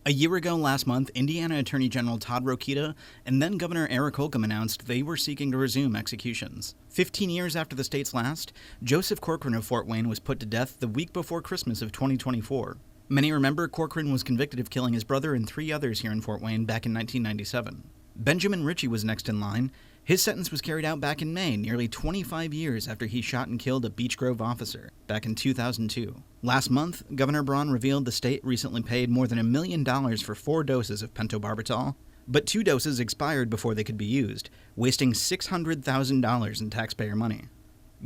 A year ago last month, Indiana Attorney General Todd Rokita and then Governor Eric Holcomb announced they were seeking to resume executions. 15 years after the state's last, Joseph Corcoran of Fort Wayne was put to death the week before Christmas of 2024. Many remember Corcoran was convicted of killing his brother and 3 others here in Fort Wayne back in 1997. Benjamin Ritchie was next in line. His sentence was carried out back in May, nearly 25 years after he shot and killed a Beech Grove officer back in 2002. Last month, Governor Braun revealed the state recently paid more than $1 million for 4 doses of pentobarbital, but 2 doses expired before they could be used, wasting $600,000 in taxpayer money.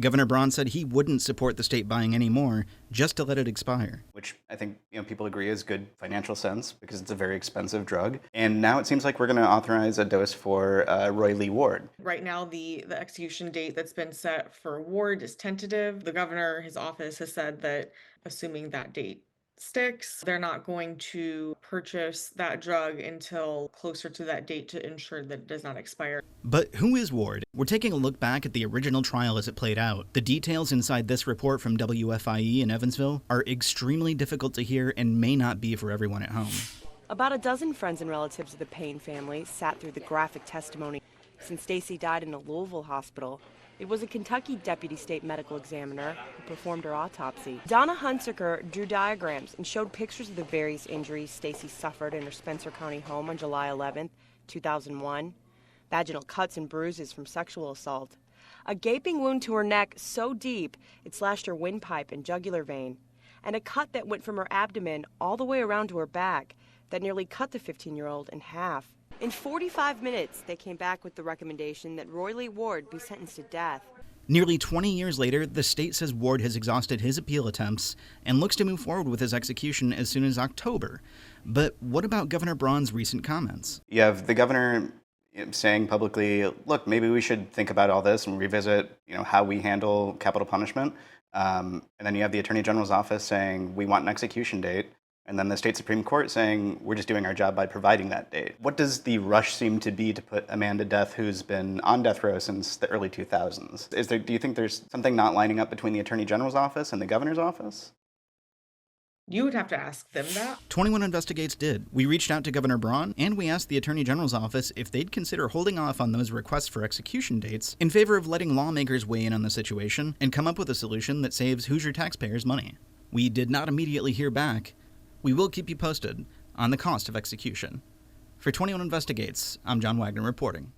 Governor Braun said he wouldn't support the state buying any more, just to let it expire. Which I think people agree is good financial sense because it's a very expensive drug. And now it seems like we're going to authorize a dose for Roy Lee Ward. Right now, the execution date that's been set for Ward is tentative. The governor, his office, has said that assuming that date sticks, they're not going to purchase that drug until closer to that date to ensure that it does not expire. But who is Ward? We're taking a look back at the original trial as it played out. The details inside this report from WFIE in Evansville are extremely difficult to hear and may not be for everyone at home. About a dozen friends and relatives of the Payne family sat through the graphic testimony. Since Stacy died in a Louisville hospital, it was a Kentucky deputy state medical examiner who performed her autopsy. Donna Hunsaker drew diagrams and showed pictures of the various injuries Stacy suffered in her Spencer County home on July 11, 2001. Vaginal cuts and bruises from sexual assault. A gaping wound to her neck so deep it slashed her windpipe and jugular vein. And a cut that went from her abdomen all the way around to her back that nearly cut the 15-year-old in half. In 45 minutes, they came back with the recommendation that Roy Lee Ward be sentenced to death. Nearly 20 years later, the state says Ward has exhausted his appeal attempts and looks to move forward with his execution as soon as October. But what about Governor Braun's recent comments? You have the governor saying publicly, look, maybe we should think about all this and revisit how we handle capital punishment. And then you have the Attorney General's office saying we want an execution date. And then the state Supreme Court saying we're just doing our job by providing that date. What does the rush seem to be to put a man to death who's been on death row since the early 2000s? Do you think there's something not lining up between the Attorney General's office and the governor's office? You would have to ask them that. 21 Investigates did. We reached out to Governor Braun, and we asked the Attorney General's office if they'd consider holding off on those requests for execution dates in favor of letting lawmakers weigh in on the situation and come up with a solution that saves Hoosier taxpayers money. We did not immediately hear back. We will keep you posted on the cost of execution. For 21 Investigates, I'm John Wagner reporting.